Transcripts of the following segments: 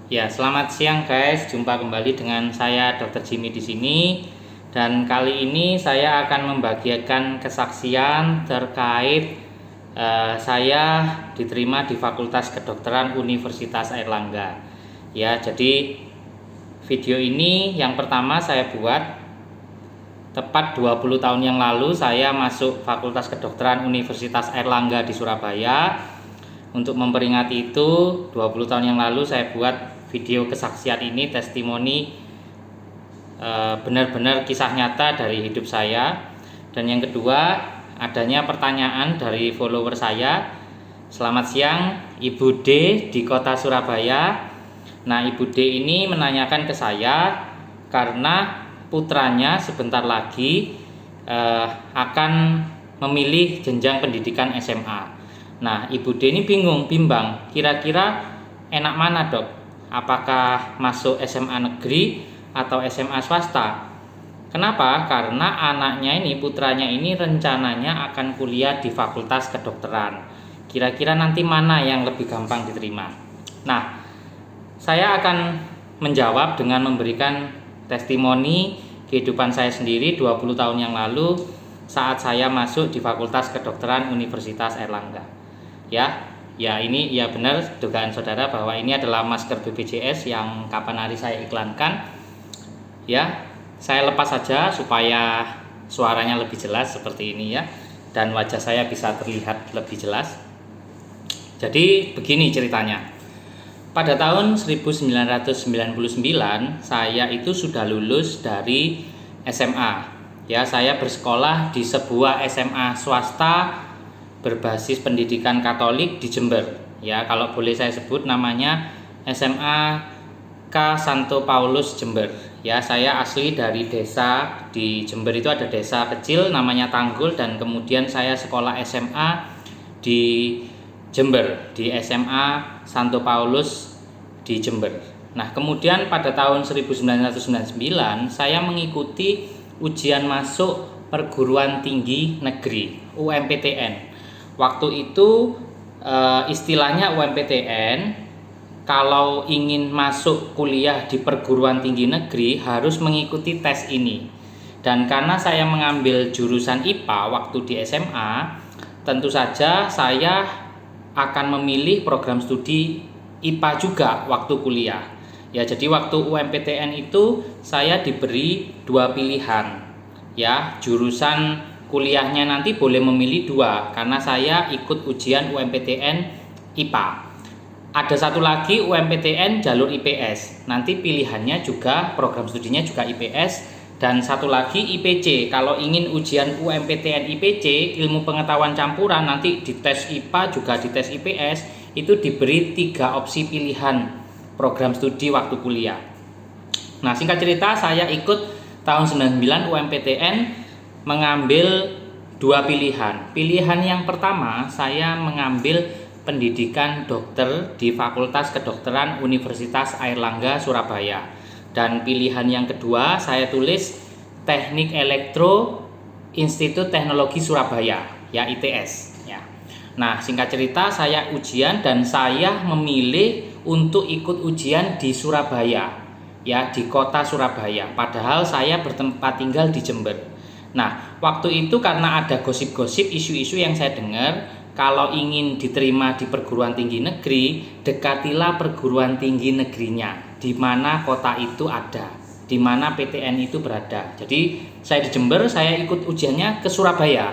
Ya, selamat siang guys. Jumpa kembali dengan saya Dr. Jimmy di sini. Dan kali ini saya akan membagikan kesaksian terkait saya diterima di Fakultas Kedokteran Universitas Airlangga. Ya, jadi video ini yang pertama saya buat tepat 20 tahun yang lalu saya masuk Fakultas Kedokteran Universitas Airlangga di Surabaya. Untuk memperingati itu, 20 tahun yang lalu saya buat video kesaksian ini, testimoni benar-benar kisah nyata dari hidup saya. Dan yang kedua, adanya pertanyaan dari follower saya. Selamat siang, Ibu D di kota Surabaya. Nah, Ibu D ini menanyakan ke saya karena putranya sebentar lagi akan memilih jenjang pendidikan SMA. Nah, Ibu D ini bimbang, kira-kira enak mana dok? Apakah masuk SMA negeri atau SMA swasta? Kenapa? Karena anaknya ini, putranya ini rencananya akan kuliah di Fakultas Kedokteran. Kira-kira nanti mana yang lebih gampang diterima? Nah, saya akan menjawab dengan memberikan testimoni kehidupan saya sendiri 20 tahun yang lalu saat saya masuk di Fakultas Kedokteran Universitas Airlangga. Ya ini ya benar dugaan saudara bahwa ini adalah masker BPJS yang kapan hari saya iklankan. Ya, saya lepas saja supaya suaranya lebih jelas seperti ini ya, dan wajah saya bisa terlihat lebih jelas. Jadi begini ceritanya. Pada tahun 1999 saya itu sudah lulus dari SMA. Ya, saya bersekolah di sebuah SMA swasta berbasis pendidikan Katolik di Jember. Ya, kalau boleh saya sebut namanya SMA K Santo Paulus Jember. Ya, saya asli dari desa di Jember, itu ada desa kecil namanya Tanggul, dan kemudian saya sekolah SMA di Jember di SMA Santo Paulus di Jember. Nah, kemudian pada tahun 1999 saya mengikuti ujian masuk perguruan tinggi negeri UMPTN. Waktu itu istilahnya UMPTN, kalau ingin masuk kuliah di perguruan tinggi negeri harus mengikuti tes ini. Dan karena saya mengambil jurusan IPA waktu di SMA, tentu saja saya akan memilih program studi IPA juga waktu kuliah. Ya, jadi waktu UMPTN itu saya diberi dua pilihan. Ya, jurusan kuliahnya nanti boleh memilih dua karena saya ikut ujian UMPTN IPA. Ada satu lagi UMPTN jalur IPS. Nanti pilihannya juga program studinya juga IPS, dan satu lagi IPC. Kalau ingin ujian UMPTN IPC, ilmu pengetahuan campuran, nanti di tes IPA juga di tes IPS, itu diberi 3 opsi pilihan program studi waktu kuliah. Nah, singkat cerita saya ikut tahun 99 UMPTN mengambil 2 pilihan. Pilihan yang pertama saya mengambil pendidikan dokter di Fakultas Kedokteran Universitas Airlangga Surabaya. Dan pilihan yang kedua saya tulis Teknik Elektro Institut Teknologi Surabaya, ya ITS ya. Nah, singkat cerita saya ujian dan saya memilih untuk ikut ujian di Surabaya, ya di kota Surabaya. Padahal saya bertempat tinggal di Jember. Nah, waktu itu karena ada gosip-gosip, isu-isu yang saya dengar, kalau ingin diterima di perguruan tinggi negeri, dekatilah perguruan tinggi negerinya, di mana kota itu ada, di mana PTN itu berada. Jadi saya di Jember, saya ikut ujiannya ke Surabaya,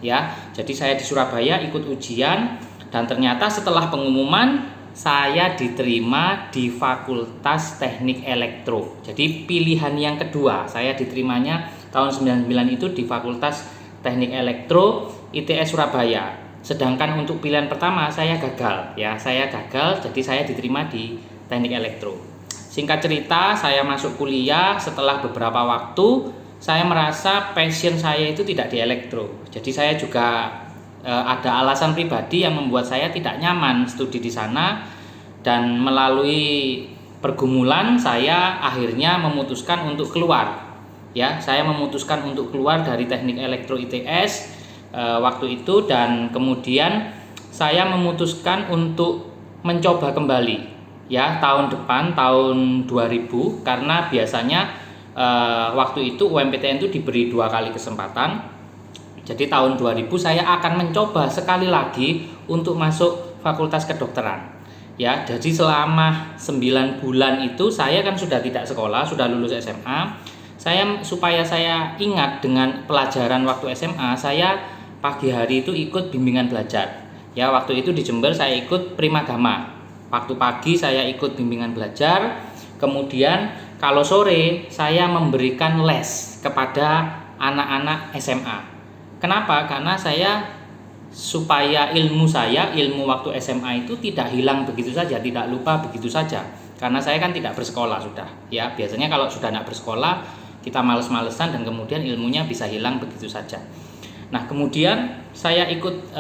ya. Jadi saya di Surabaya ikut ujian, dan ternyata setelah pengumuman saya diterima di Fakultas Teknik Elektro. Jadi pilihan yang kedua saya diterimanya tahun 99 itu di Fakultas Teknik Elektro ITS Surabaya. Sedangkan untuk pilihan pertama saya gagal, ya saya gagal, jadi saya diterima di Teknik Elektro. Singkat cerita saya masuk kuliah, setelah beberapa waktu saya merasa passion saya itu tidak di elektro. Jadi saya juga ada alasan pribadi yang membuat saya tidak nyaman studi di sana, dan melalui pergumulan saya akhirnya memutuskan untuk keluar. Ya, saya memutuskan untuk keluar dari Teknik Elektro ITS waktu itu, dan kemudian saya memutuskan untuk mencoba kembali ya tahun depan tahun 2000, karena biasanya waktu itu UMPTN itu diberi 2 kali kesempatan. Jadi tahun 2000 saya akan mencoba sekali lagi untuk masuk Fakultas Kedokteran. Ya, jadi selama 9 bulan itu saya kan sudah tidak sekolah, sudah lulus SMA. Supaya saya ingat dengan pelajaran waktu SMA, saya pagi hari itu ikut bimbingan belajar. Ya, waktu itu di Jember saya ikut Primagama. Waktu pagi saya ikut bimbingan belajar. Kemudian kalau sore saya memberikan les kepada anak-anak SMA. Kenapa? Karena supaya ilmu waktu SMA itu tidak hilang begitu saja, tidak lupa begitu saja. Karena saya kan tidak bersekolah sudah. Ya, biasanya kalau sudah tidak bersekolah kita males-malesan dan kemudian ilmunya bisa hilang begitu saja. Nah, kemudian saya ikut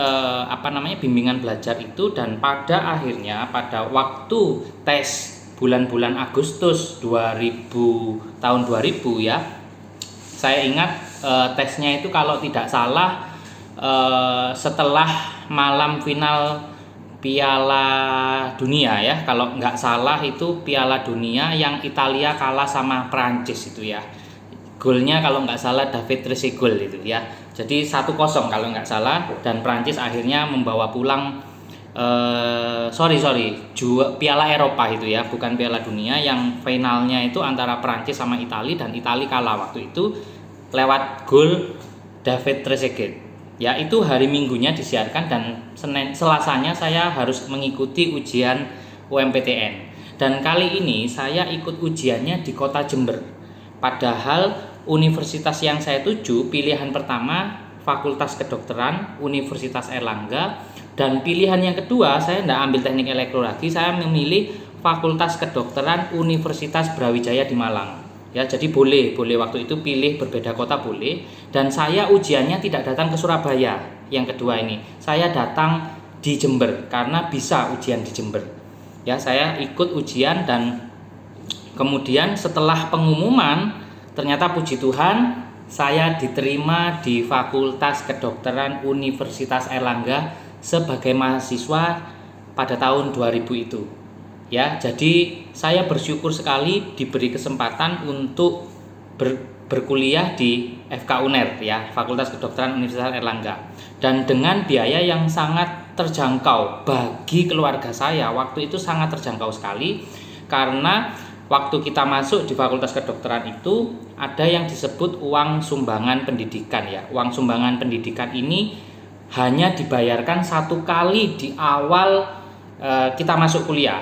bimbingan belajar itu, dan pada akhirnya pada waktu tes bulan-bulan Agustus tahun 2000 ya. Saya ingat tesnya itu kalau tidak salah setelah malam final Piala Dunia ya. Kalau nggak salah itu Piala Dunia yang Italia kalah sama Prancis itu ya. Golnya kalau nggak salah David Trezeguet itu ya. Jadi 1-0 kalau nggak salah, dan Prancis akhirnya membawa pulang Piala Eropa itu ya, bukan Piala Dunia, yang finalnya itu antara Prancis sama Italia, dan Italia kalah waktu itu lewat gol David Trezeguet. Ya, itu hari Minggunya disiarkan, dan Selasanya saya harus mengikuti ujian UMPTN. Dan kali ini saya ikut ujiannya di kota Jember. Padahal universitas yang saya tuju pilihan pertama Fakultas Kedokteran Universitas Airlangga, dan pilihan yang kedua saya tidak ambil teknik elektro lagi, saya memilih Fakultas Kedokteran Universitas Brawijaya di Malang. Ya, jadi boleh waktu itu pilih berbeda kota boleh, dan saya ujiannya tidak datang ke Surabaya. Yang kedua ini, saya datang di Jember karena bisa ujian di Jember. Ya, saya ikut ujian, dan kemudian setelah pengumuman ternyata puji Tuhan saya diterima di Fakultas Kedokteran Universitas Airlangga sebagai mahasiswa pada tahun 2000 itu. Ya, jadi saya bersyukur sekali diberi kesempatan untuk berkuliah di FK UNER ya, Fakultas Kedokteran Universitas Airlangga. Dan dengan biaya yang sangat terjangkau bagi keluarga saya, waktu itu sangat terjangkau sekali, karena waktu kita masuk di Fakultas Kedokteran itu ada yang disebut uang sumbangan pendidikan ya. Uang sumbangan pendidikan ini hanya dibayarkan 1 kali di awal kita masuk kuliah.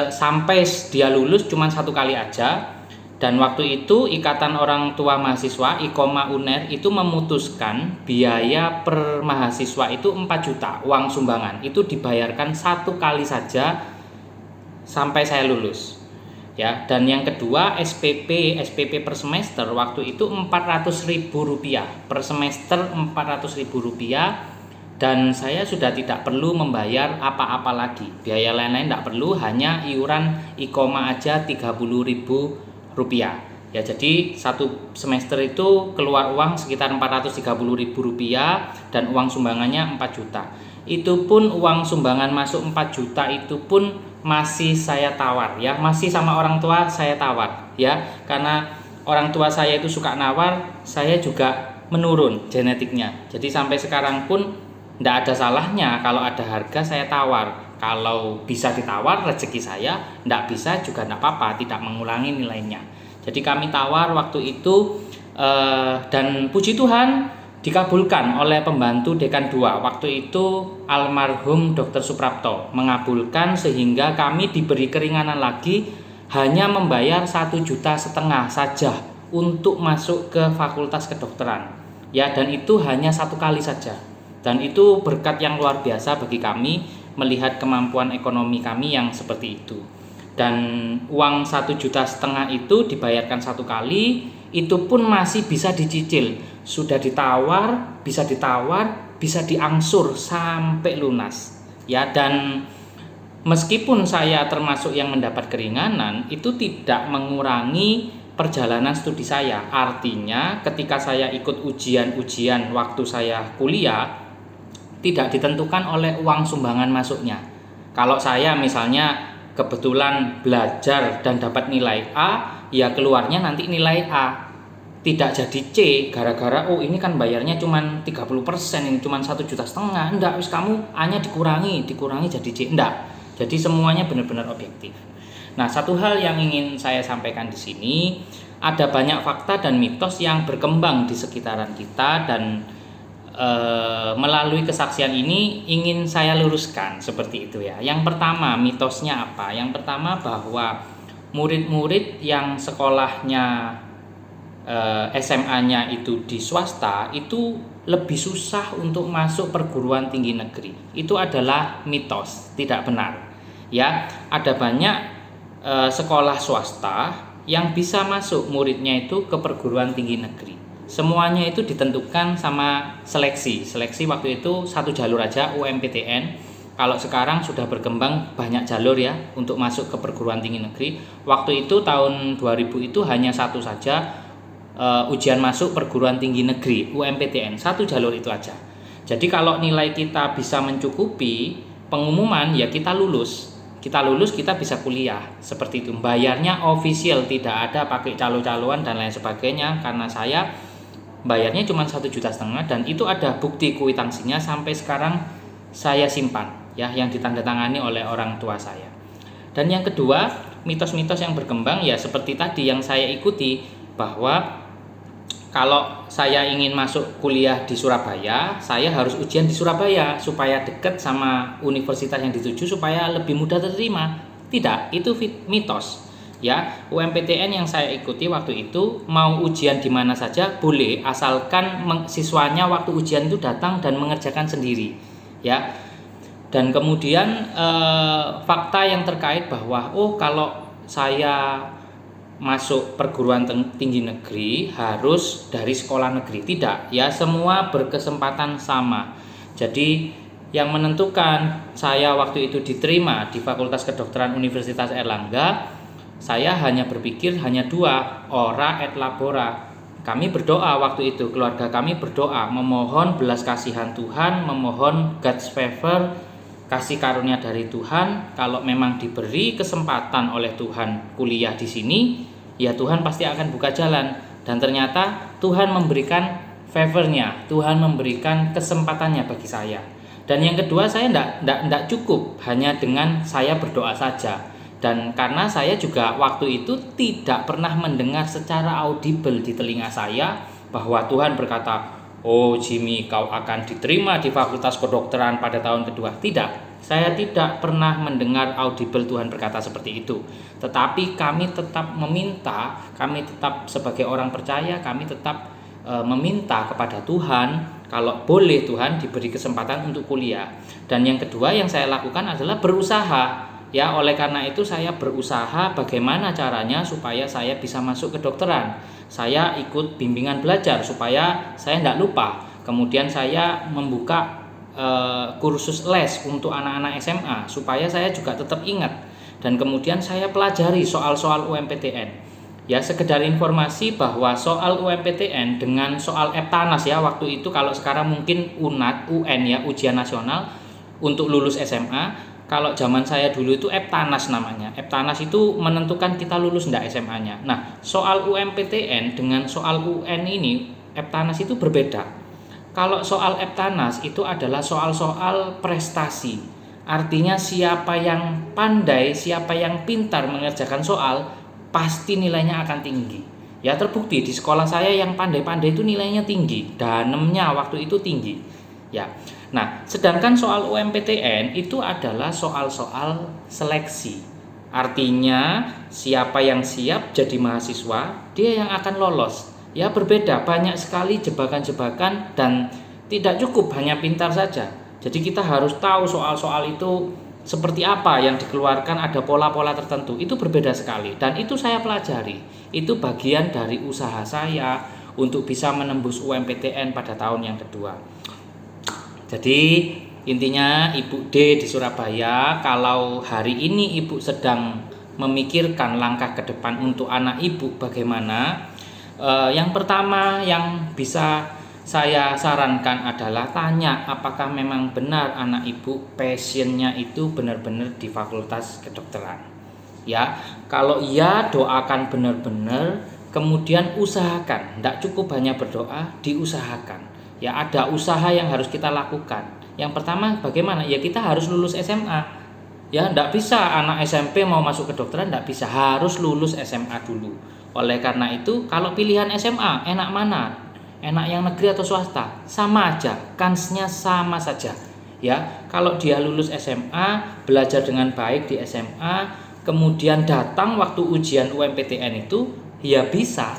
Sampai dia lulus cuma 1 kali aja. Dan waktu itu Ikatan Orang Tua Mahasiswa IKOMA UNER itu memutuskan biaya per mahasiswa itu 4 juta uang sumbangan. Itu dibayarkan 1 kali saja sampai saya lulus. Ya, dan yang kedua SPP per semester waktu itu Rp400.000 per semester, Rp400.000, dan saya sudah tidak perlu membayar apa-apa lagi, biaya lain-lain tidak perlu, hanya iuran IKOMA aja Rp30.000 ya. Jadi 1 semester itu keluar uang sekitar Rp430.000, dan uang sumbangannya 4 juta. Itu pun uang sumbangan masuk 4 juta itu pun masih saya tawar ya, masih sama orang tua saya tawar ya, karena orang tua saya itu suka nawar, saya juga menurun genetiknya. Jadi sampai sekarang pun tidak ada salahnya kalau ada harga saya tawar. Kalau bisa ditawar rezeki saya, tidak bisa juga tidak apa-apa, tidak mengurangi nilainya. Jadi kami tawar waktu itu, dan puji Tuhan dikabulkan oleh pembantu dekan 2 waktu itu, almarhum Dr. Suprapto, mengabulkan sehingga kami diberi keringanan lagi, hanya membayar 1,5 juta saja untuk masuk ke Fakultas Kedokteran ya, dan itu hanya 1 kali saja, dan itu berkat yang luar biasa bagi kami melihat kemampuan ekonomi kami yang seperti itu. Dan uang 1,5 juta itu dibayarkan 1 kali, itu pun masih bisa dicicil. Sudah ditawar, bisa diangsur sampai lunas ya. Dan meskipun saya termasuk yang mendapat keringanan, itu tidak mengurangi perjalanan studi saya. Artinya ketika saya ikut ujian-ujian waktu saya kuliah, tidak ditentukan oleh uang sumbangan masuknya. Kalau saya misalnya kebetulan belajar dan dapat nilai A, ya keluarnya nanti nilai A. Tidak jadi C gara-gara oh ini kan bayarnya cuma 30%, ini cuma 1,5 juta. Enggak, wis kamu A-nya dikurangi jadi C. Enggak. Jadi semuanya benar-benar objektif. Nah, satu hal yang ingin saya sampaikan di sini, ada banyak fakta dan mitos yang berkembang di sekitaran kita dan melalui kesaksian ini ingin saya luruskan seperti itu ya. Yang pertama, mitosnya apa? Yang pertama bahwa murid-murid yang sekolahnya SMA-nya itu di swasta itu lebih susah untuk masuk perguruan tinggi negeri. Itu adalah mitos, tidak benar. Ya, ada banyak sekolah swasta yang bisa masuk muridnya itu ke perguruan tinggi negeri. Semuanya itu ditentukan sama seleksi. Seleksi waktu itu satu jalur aja, UMPTN. Kalau sekarang sudah berkembang banyak jalur ya untuk masuk ke perguruan tinggi negeri. Waktu itu tahun 2000 itu hanya satu saja ujian masuk perguruan tinggi negeri, UMPTN, satu jalur itu aja. Jadi kalau nilai kita bisa mencukupi pengumuman ya kita lulus. Kita bisa kuliah seperti itu. Bayarnya official, tidak ada pakai calo-caloan dan lain sebagainya, karena saya bayarnya cuma 1,5 juta dan itu ada bukti kwitansinya sampai sekarang saya simpan ya, yang ditandatangani oleh orang tua saya. Dan yang kedua, mitos-mitos yang berkembang ya seperti tadi yang saya ikuti, bahwa kalau saya ingin masuk kuliah di Surabaya, saya harus ujian di Surabaya supaya dekat sama universitas yang dituju, supaya lebih mudah terima. Tidak, itu mitos. Ya, UMPTN yang saya ikuti waktu itu mau ujian di mana saja boleh, asalkan siswanya waktu ujian itu datang dan mengerjakan sendiri. Ya. Dan kemudian fakta yang terkait bahwa kalau saya masuk perguruan tinggi negeri harus dari sekolah negeri. Tidak, ya semua berkesempatan sama. Jadi yang menentukan saya waktu itu diterima di Fakultas Kedokteran Universitas Airlangga, saya hanya berpikir hanya dua, ora et labora. Kami berdoa waktu itu, keluarga kami berdoa, memohon belas kasihan Tuhan, memohon God's favor, kasih karunia dari Tuhan. Kalau memang diberi kesempatan oleh Tuhan kuliah di sini, ya Tuhan pasti akan buka jalan. Dan ternyata Tuhan memberikan favornya, Tuhan memberikan kesempatannya bagi saya. Dan yang kedua, saya tidak cukup hanya dengan saya berdoa saja. Dan karena saya juga waktu itu tidak pernah mendengar secara audible di telinga saya bahwa Tuhan berkata, oh Jimmy, kau akan diterima di Fakultas Kedokteran pada tahun kedua. Tidak, saya tidak pernah mendengar audible Tuhan berkata seperti itu. Tetapi kami tetap meminta, kami tetap sebagai orang percaya, kami tetap meminta kepada Tuhan, kalau boleh Tuhan diberi kesempatan untuk kuliah. Dan yang kedua yang saya lakukan adalah berusaha. Ya, oleh karena itu saya berusaha bagaimana caranya supaya saya bisa masuk kedokteran. Saya ikut bimbingan belajar supaya saya tidak lupa. Kemudian saya membuka kursus les untuk anak-anak SMA supaya saya juga tetap ingat. Dan kemudian saya pelajari soal-soal UMPTN. Ya, sekedar informasi bahwa soal UMPTN dengan soal Eptanas ya, waktu itu kalau sekarang mungkin UNAT, UN ya, ujian nasional untuk lulus SMA. Kalau zaman saya dulu itu Eptanas namanya. Eptanas itu menentukan kita lulus enggak SMA-nya. Nah, soal UMPTN dengan soal UN ini, Eptanas itu berbeda. Kalau soal Eptanas itu adalah soal-soal prestasi. Artinya siapa yang pandai, siapa yang pintar mengerjakan soal, pasti nilainya akan tinggi. Ya, terbukti di sekolah saya yang pandai-pandai itu nilainya tinggi. Danemnya waktu itu tinggi. Ya. Nah, sedangkan soal UMPTN itu adalah soal-soal seleksi. Artinya, siapa yang siap jadi mahasiswa, dia yang akan lolos. Ya, berbeda, banyak sekali jebakan-jebakan dan tidak cukup hanya pintar saja. Jadi kita harus tahu soal-soal itu seperti apa yang dikeluarkan, ada pola-pola tertentu. Itu berbeda sekali dan itu saya pelajari. Itu bagian dari usaha saya untuk bisa menembus UMPTN pada tahun yang kedua. Jadi intinya Ibu D di Surabaya, kalau hari ini Ibu sedang memikirkan langkah ke depan untuk anak Ibu bagaimana, yang pertama yang bisa saya sarankan adalah tanya apakah memang benar anak ibu passionnya itu benar-benar di fakultas kedokteran. Ya, kalau iya doakan benar-benar, kemudian usahakan, tidak cukup hanya berdoa, diusahakan. Ya, ada usaha yang harus kita lakukan. Yang pertama bagaimana? Ya kita harus lulus SMA. Ya, tidak bisa anak SMP mau masuk kedokteran, tidak bisa, harus lulus SMA dulu. Oleh karena itu, kalau pilihan SMA enak mana? Enak yang negeri atau swasta? Sama aja, kansnya sama saja. Ya, kalau dia lulus SMA, belajar dengan baik di SMA, kemudian datang waktu ujian UMPTN itu, ya bisa.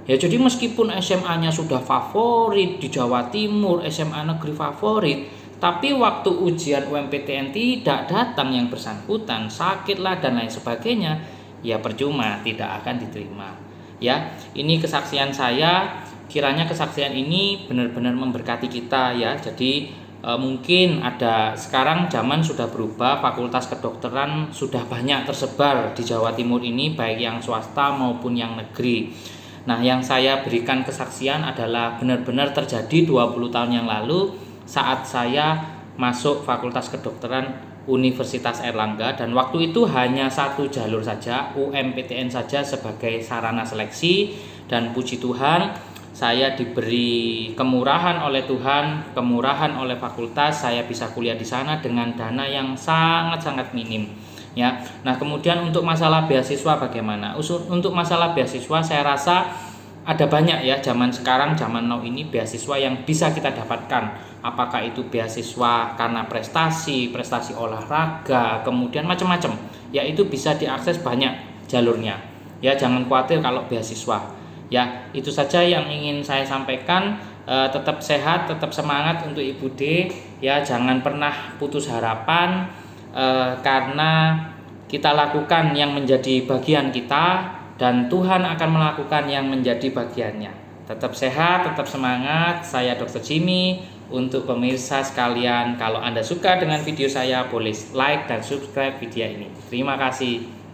Ya, jadi meskipun SMA-nya sudah favorit di Jawa Timur, SMA negeri favorit, tapi waktu ujian UMPTN tidak datang yang bersangkutan, sakitlah dan lain sebagainya, ya percuma, tidak akan diterima. Ya, ini kesaksian saya. Kiranya kesaksian ini benar-benar memberkati kita ya. Jadi mungkin ada, sekarang zaman sudah berubah, fakultas kedokteran sudah banyak tersebar di Jawa Timur ini, baik yang swasta maupun yang negeri. Nah, yang saya berikan kesaksian adalah benar-benar terjadi 20 tahun yang lalu saat saya masuk fakultas kedokteran Universitas Airlangga, dan waktu itu hanya satu jalur saja, UMPTN saja sebagai sarana seleksi, dan puji Tuhan saya diberi kemurahan oleh Tuhan, kemurahan oleh fakultas, saya bisa kuliah di sana dengan dana yang sangat-sangat minim. Ya, nah kemudian untuk masalah beasiswa bagaimana? Untuk masalah beasiswa saya rasa ada banyak ya, zaman sekarang, zaman now ini beasiswa yang bisa kita dapatkan. Apakah itu beasiswa karena prestasi olahraga, kemudian macam-macam. Ya, itu bisa diakses banyak jalurnya. Ya, jangan khawatir kalau beasiswa. Ya, itu saja yang ingin saya sampaikan. Tetap sehat, tetap semangat untuk Ibu D. Ya, jangan pernah putus harapan, karena kita lakukan yang menjadi bagian kita dan Tuhan akan melakukan yang menjadi bagiannya. Tetap sehat, tetap semangat. Saya Dr. Jimmy. Untuk pemirsa sekalian, kalau Anda suka dengan video saya, boleh like dan subscribe video ini. Terima kasih.